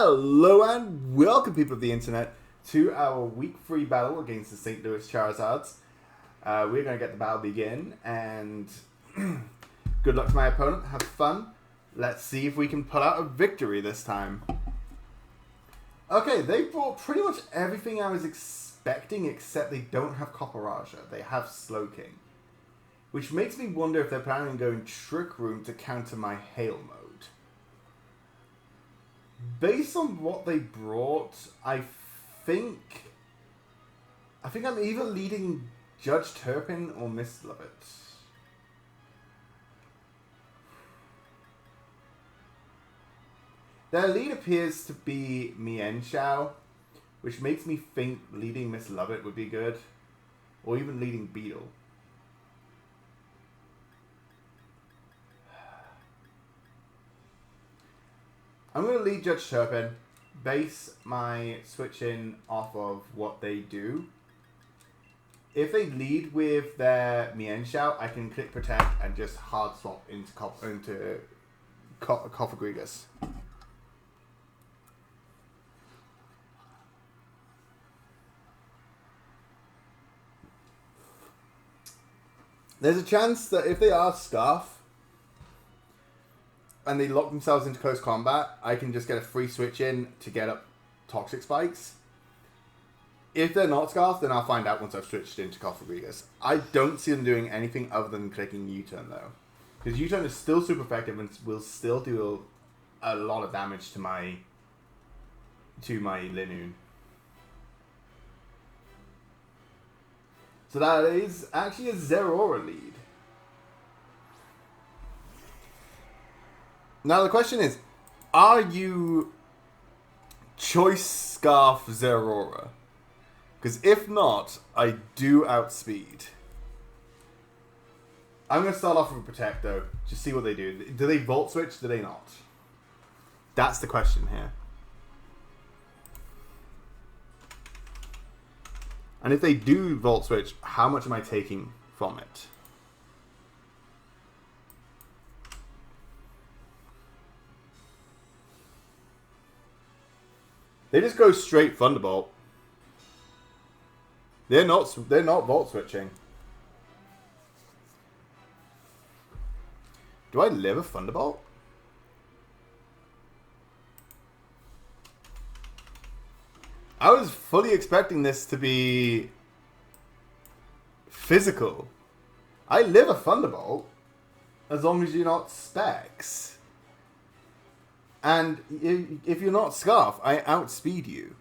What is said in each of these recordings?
Hello and welcome, people of the internet, to our week 3 battle against the St. Louis Charizards. We're going to get the battle begin, and good luck to my opponent. Have fun. Let's see if we can pull out a victory this time. Okay, they brought pretty much everything I was expecting, except they don't have Copperaja. They have Slowking, which makes me wonder if they're planning on going Trick Room to counter my Hail Mode. Based on what they brought, I think I'm either leading Judge Turpin or Miss Lovett. Their lead appears to be Mienshao, which makes me think leading Miss Lovett would be good. Or even leading Beetle. I'm going to lead Judge Turpin, base my switch in off of what they do. If they lead with their Mienshao, I can click Protect and just hard swap into Cofagrigus. There's a chance that if they are Scarf, and they lock themselves into close combat, I can just get a free switch in to get up Toxic Spikes. If they're not Scarf, then I'll find out once I've switched into Cofagrigus. I don't see them doing anything other than clicking U-turn, though. Because U-turn is still super effective and will still do a lot of damage to my Linoon. So that is actually a Zeraora lead. Now the question is, are you Choice Scarf Zeraora? Because if not, I do outspeed. I'm going to start off with a Protect though, just see what they do. Do they Volt Switch? Do they not? That's the question here. And if they do Volt Switch, how much am I taking from it? They just go straight Thunderbolt. They're not Volt Switching. Do I live a Thunderbolt? I was fully expecting this to be physical. I live a Thunderbolt as long as you're not Specs. And if you're not Scarf, I outspeed you.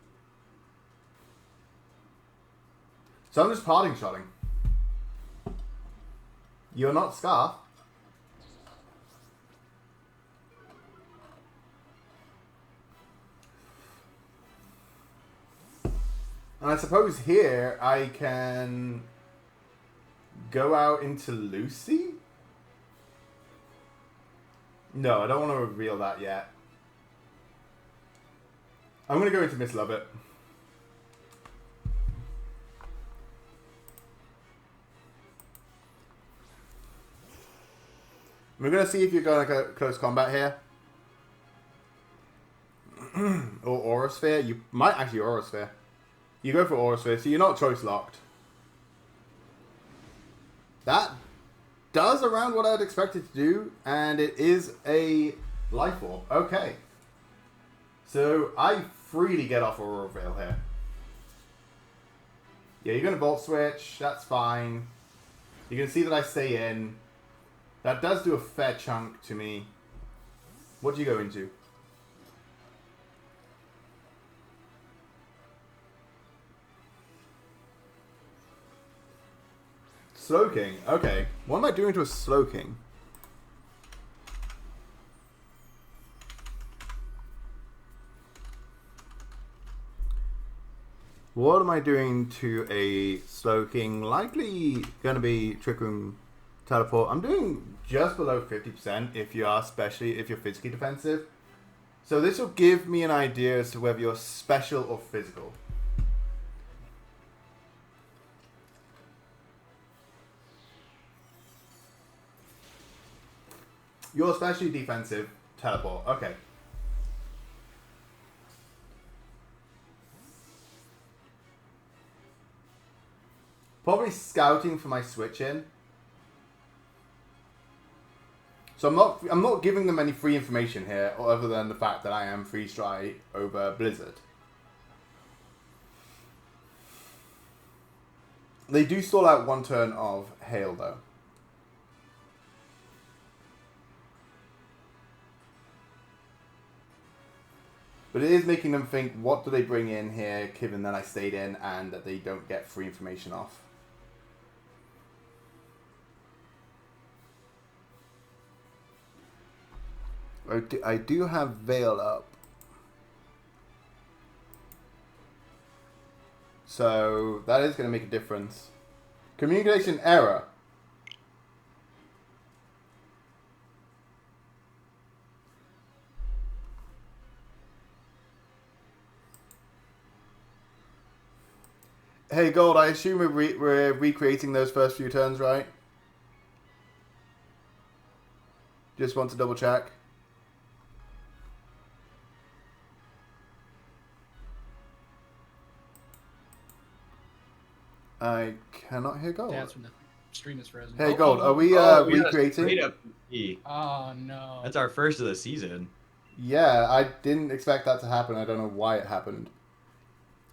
So I'm just parting shotting. You're not Scarf. And I suppose here I can go out into Lucy? No, I don't want to reveal that yet. I'm going to go into Miss Lovett. We're going to see if you're going to go close combat here. Or Aura Sphere. You might actually Aura Sphere. You go for Aura Sphere, so you're not choice locked. That does around what I'd expect it to do, and it is a Life Orb. Okay. So I freely get off Aurora Veil here. Yeah, you're going to Volt Switch. That's fine. You can see that I stay in. That does do a fair chunk to me. What do you go into? Slowking. Okay. What am I doing to a Slowking? What am I doing to a Slowking? Likely going to be Trick Room Teleport. I'm doing just below 50% if you are, especially if you're physically defensive. So this will give me an idea as to whether you're special or physical. You're especially defensive. Teleport. Okay. Probably scouting for my switch in. So I'm not giving them any free information here, other than the fact that I am freeze dry over Blizzard. They do stall out one turn of hail though. But it is making them think, what do they bring in here, given that I stayed in and that they don't get free information off. I do have Veil up. So that is going to make a difference. Communication error. Hey Gold, I assume we're recreating those first few turns, right? Just want to double check. I cannot hear Gold. That's when the stream is frozen. Hey Gold, are we recreating? Oh no. That's our first of the season. Yeah, I didn't expect that to happen. I don't know why it happened.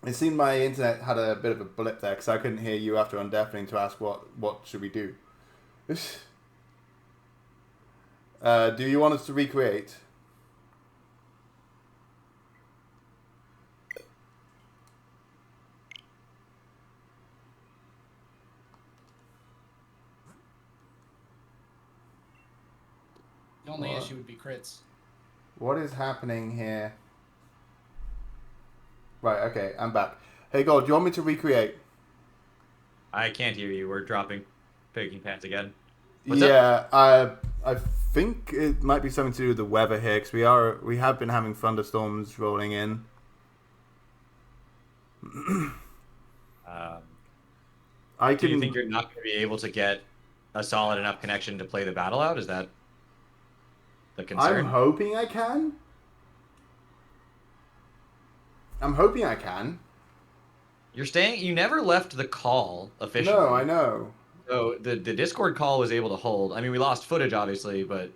It seemed my internet had a bit of a blip there because I couldn't hear you after undeafening to ask what should we do. Do you want us to recreate? The only issue would be crits. What is happening here? Right, okay, I'm back. Hey, Gold, do you want me to recreate? I can't hear you. We're dropping picking pants again. What's up? I think it might be something to do with the weather here, because we have been having thunderstorms rolling in. Do you think you're not going to be able to get a solid enough connection to play the battle out? Is that the concern? I'm hoping I can. I'm hoping I can. You're staying. You never left the call officially. No, I know. So the Discord call was able to hold. I mean, we lost footage obviously, but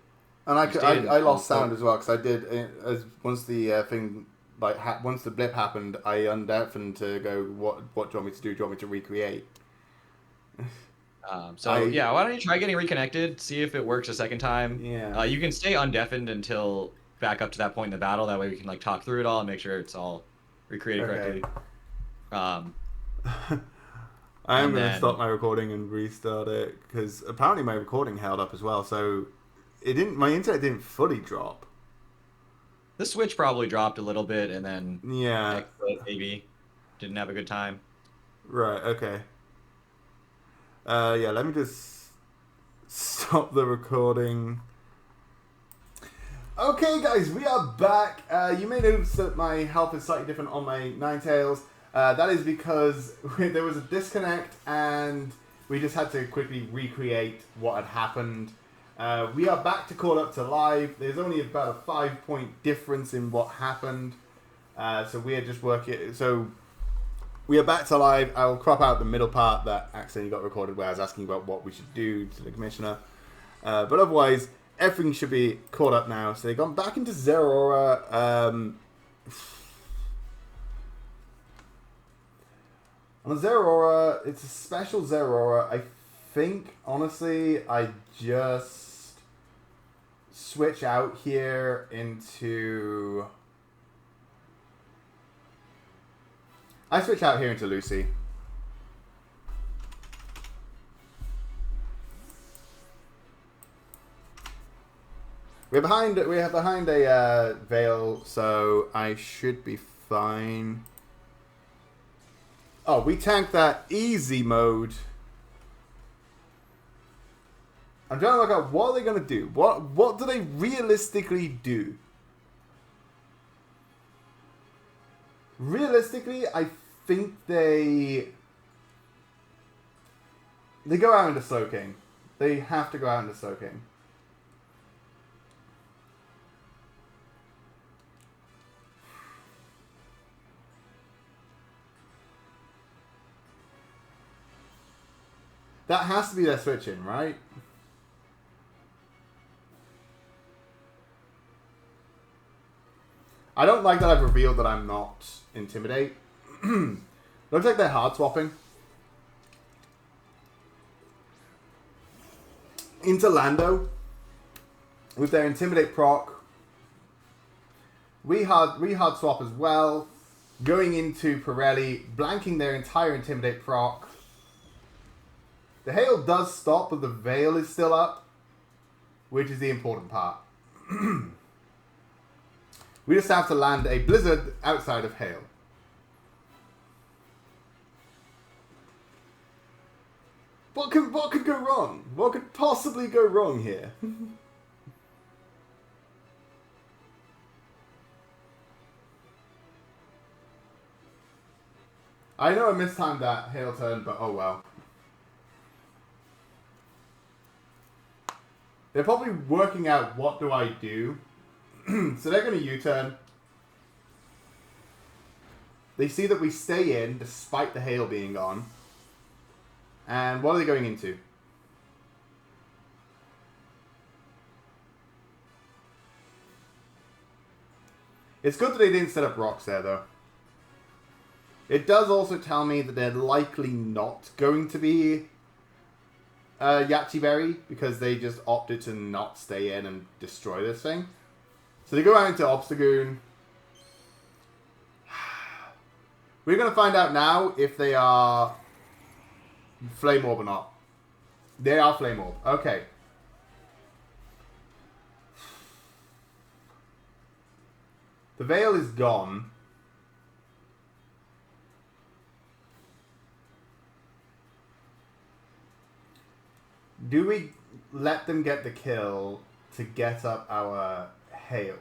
and I lost sound as well because I did once the thing once the blip happened, I undeafened to go. What do you want me to do? Do you want me to recreate? Yeah, why don't you try getting reconnected? See if it works a second time. Yeah. You can stay undeafened until back up to that point in the battle. That way we can like talk through it all and make sure it's all recreated correctly. I am going to stop my recording and restart it because apparently my recording held up as well. So it didn't. My internet didn't fully drop. The switch probably dropped a little bit, and then maybe didn't have a good time. Right. Okay. Yeah. Let me just stop the recording. Okay, guys, we are back. You may notice that my health is slightly different on my Ninetales. That is because there was a disconnect and we just had to quickly recreate what had happened. We are back to caught up to live. There's only about a 5-point difference in what happened. So we are just working. So we are back to live. I will crop out the middle part that accidentally got recorded where I was asking about what we should do to the commissioner. But otherwise, everything should be caught up now. So they've gone back into Zeraora. On Zeraora, it's a special Zeraora. I think, honestly, I just switch out here into... I switch out here into Lucy. We're behind a veil, so I should be fine. Oh, we tanked that easy mode. I'm trying to work out what are they gonna do. What do they realistically do? Realistically, I think they go out into soaking. They have to go out into soaking. That has to be their switch in, right? I don't like that I've revealed that I'm not Intimidate. Looks like they're hard swapping. Into Lando. With their Intimidate proc. We hard swap as well. Going into Pirelli. Blanking their entire Intimidate proc. The hail does stop, but the veil is still up. Which is the important part. We just have to land a blizzard outside of hail. What could go wrong? What could possibly go wrong here? I know I mistimed that hail turn, but oh well. They're probably working out what do I do. So they're going to U-turn. They see that we stay in despite the hail being gone. And what are they going into? It's good that they didn't set up rocks there, though. It does also tell me that they're likely not going to be Yachi Berry, because they just opted to not stay in and destroy this thing. So they go out into Obstagoon. We're going to find out now if they are Flame Orb or not. They are Flame Orb. Okay. The veil is gone. Do we let them get the kill to get up our hail?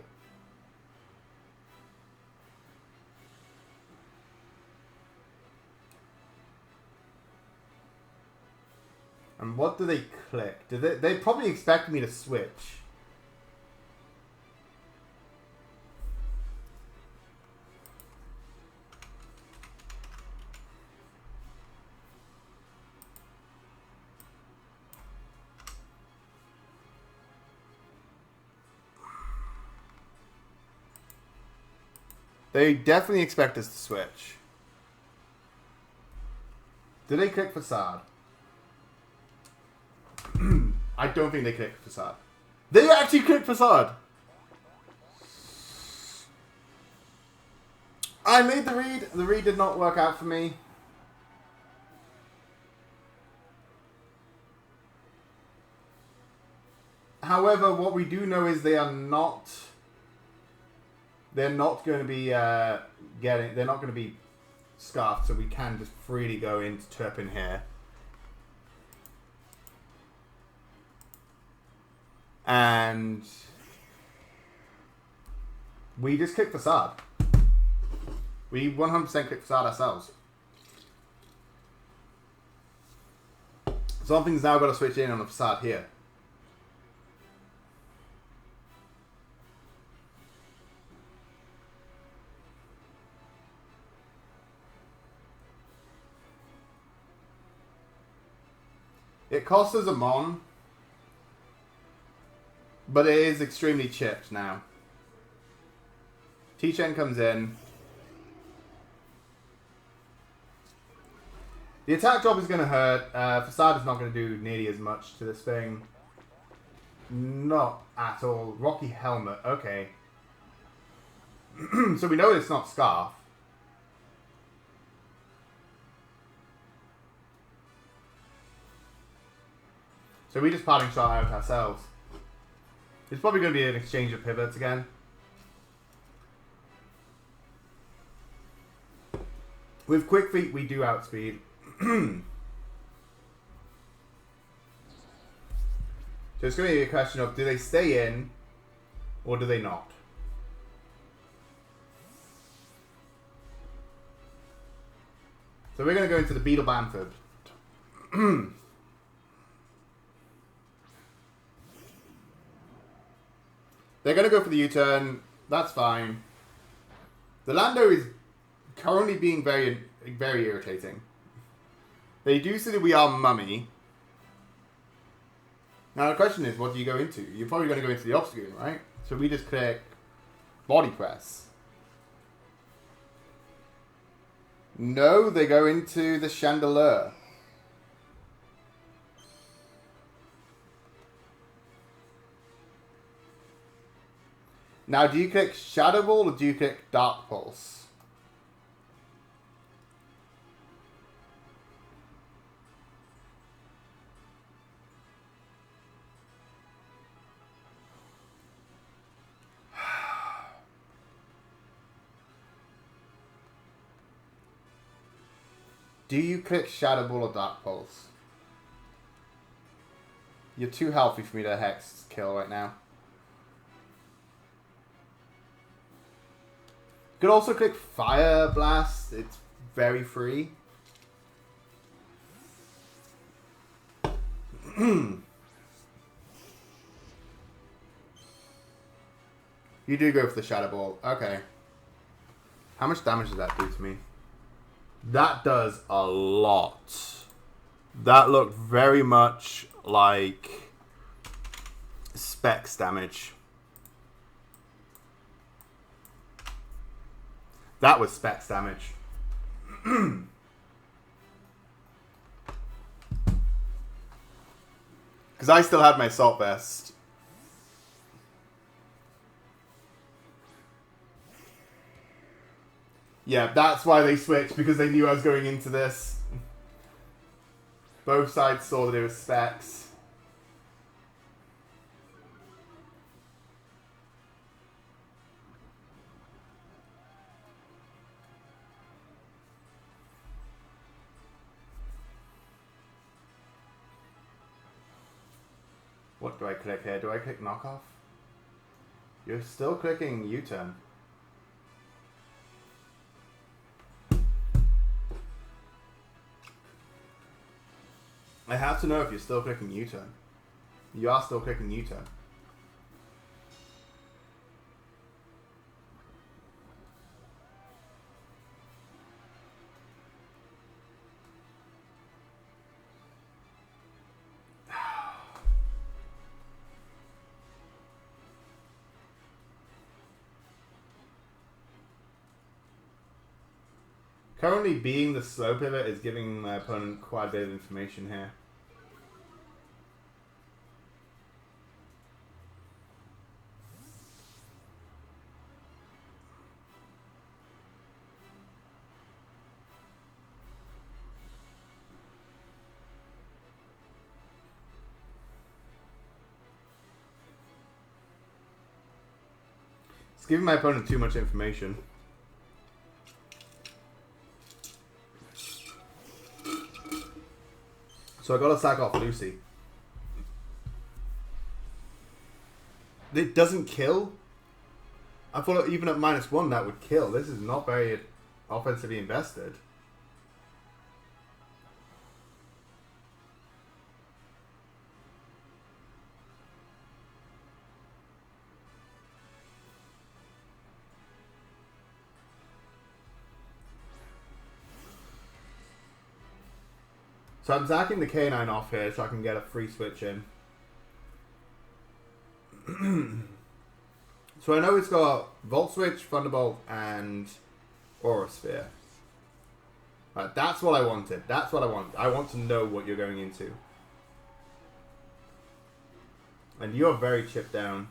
And what do they click? Do they probably expect me to switch. They definitely expect us to switch. Do they click Facade? I don't think they click Facade. They actually click Facade! I made the read. The read did not work out for me. However, what we do know is they are not... They're not going to be They're not going to be scarfed, so we can just freely go into Turpin here. And we just click Facade. We 100% click Facade ourselves. Something's now got to switch in on the Facade here. It costs us a Mon, but it is extremely chipped now. T-Chen comes in. The attack drop is going to hurt. Facade is not going to do nearly as much to this thing. Not at all. Rocky Helmet. Okay. So we know it's not Scarf. So we just parting shot out ourselves. It's probably going to be an exchange of pivots again. With Quick Feet, we do outspeed. So it's going to be a question of, do they stay in or do they not? So we're going to go into the Beetle Bamford. They're going to go for the U-turn. That's fine. The Lando is currently being very, very irritating. They do see that we are Mummy. Now the question is, what do you go into? You're probably going to go into the Obstagoon, right? So we just click Body Press. No, they go into the Chandelier. Now, do you click Shadow Ball or do you click Dark Pulse? Do you click Shadow Ball or Dark Pulse? You're too healthy for me to Hex kill right now. You could also click Fire Blast. It's very free. You do go for the Shadow Ball. Okay. How much damage does that do to me? That does a lot. That looked very much like Specs damage. That was Specs damage. Because I still had my Assault Vest. Yeah, that's why they switched, because they knew I was going into this. Both sides saw that it was Specs. What do I click here? Do I click Knockoff? You're still clicking U-turn. I have to know if you're still clicking U-turn. You are still clicking U-turn. Currently, being the slow pivot is giving my opponent quite a bit of information here. It's giving my opponent too much information. So I gotta sack off Lucy. It doesn't kill? I thought even at -1 that would kill. This is not very offensively invested. So I'm sacking the K9 off here so I can get a free switch in. So I know it's got Volt Switch, Thunderbolt, and Aura Sphere. Right, that's what I wanted. That's what I want. I want to know what you're going into. And you're very chipped down.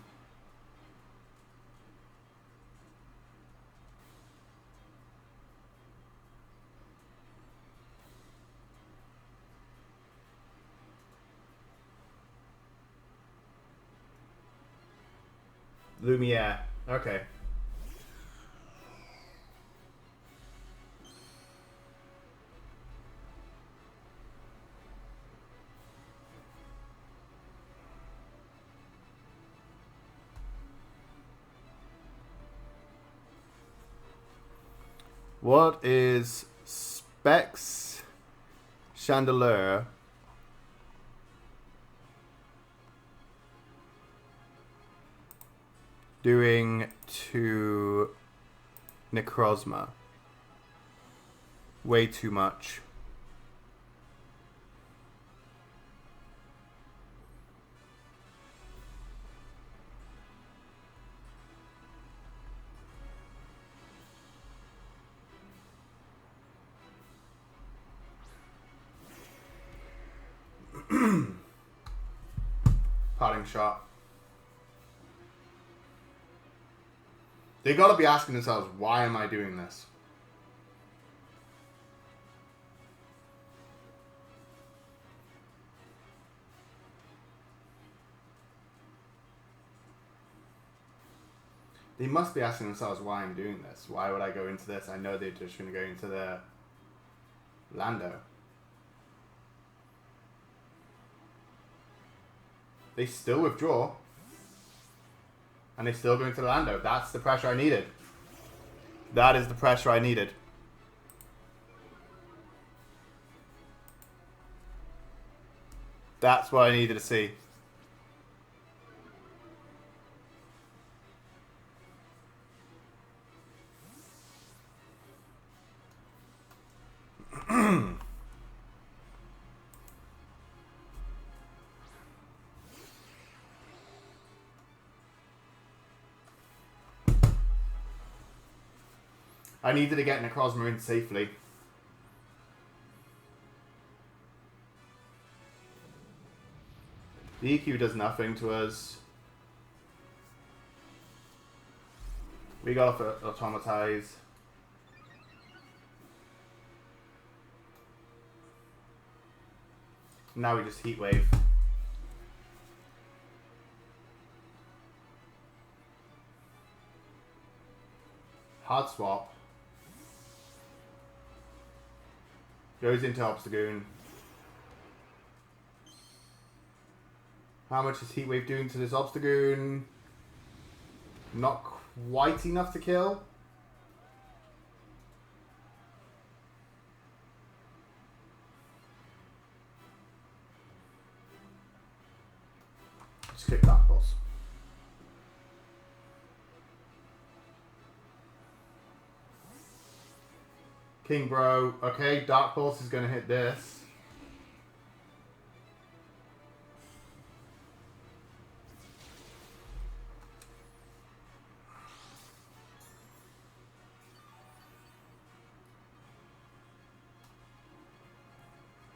Lumiere. Okay. What is Specs Chandelier doing to Necrozma? Way too much. Parting shot. They gotta be asking themselves, why am I doing this? They must be asking themselves why I'm doing this. Why would I go into this? I know they're just going to go into the Lando. They still withdraw. And they still go into the Lando. That's the pressure I needed. That is the pressure I needed. That's what I needed to see. I needed to get Necrozma in safely. The EQ does nothing to us. We got to automatize. Now we just heat wave. Hard swap. Goes into Obstagoon. How much is Heat Wave doing to this Obstagoon? Not quite enough to kill. Just kick that boss. King Bro. Okay, Dark Pulse is going to hit this.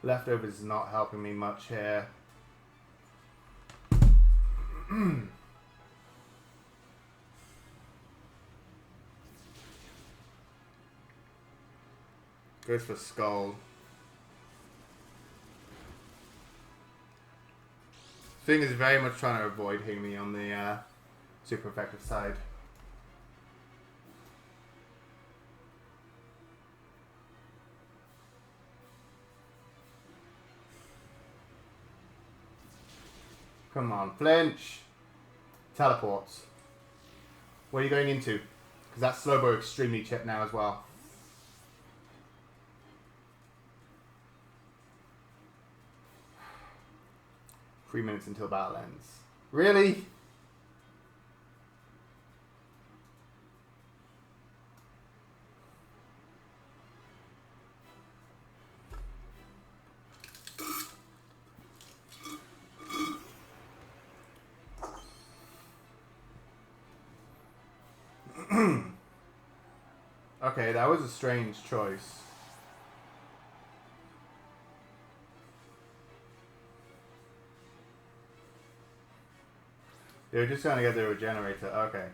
Leftovers is not helping me much here. Goes for Skull. Thing is very much trying to avoid hitting me on the super effective side. Come on, flinch. Teleports. What are you going into? Because that's Slowbo extremely chipped now as well. Three minutes until battle ends. Really? Okay, that was a strange choice. They were just trying to get the regenerator. Okay.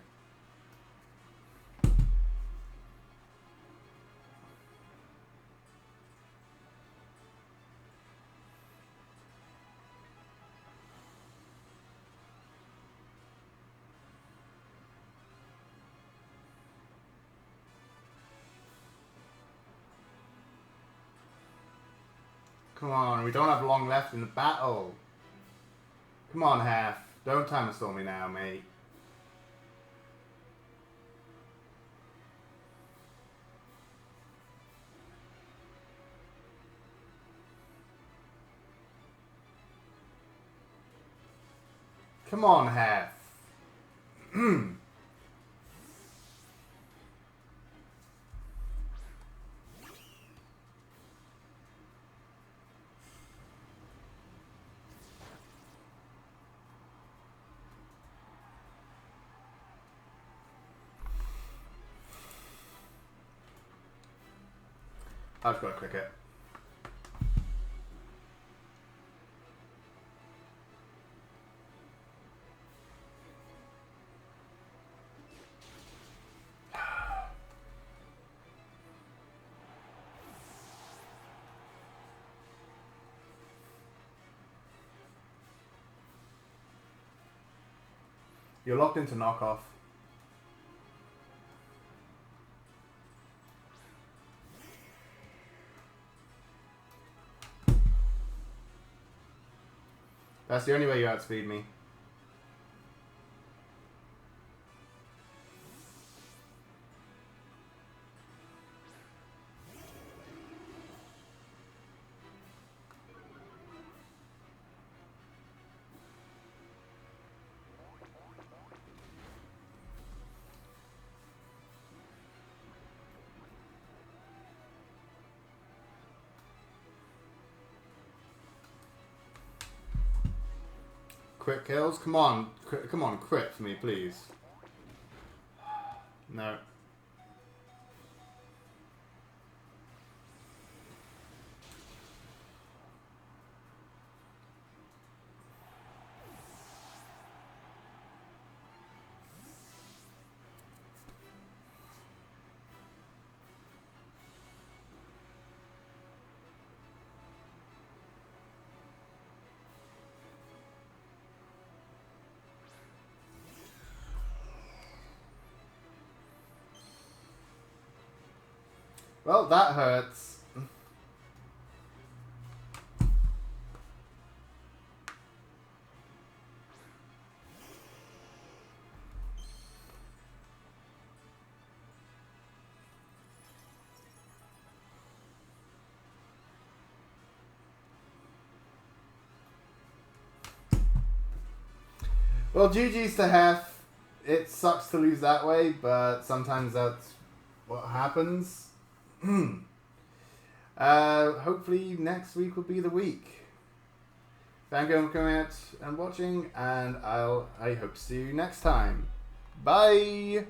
Come on, we don't have long left in the battle. Come on, Half. Don't time to storm me now, mate. Come on, Half. I've got to click it. You're locked into knockoff. That's the only way you outspeed me. Crit kills? Come on. Come on, crit for me, please. No. Well, that hurts. Well, GG's to Hef. It sucks to lose that way, but sometimes that's what happens. Hopefully next week will be the week. Thank you for coming out and watching, and I hope to see you next time. Bye!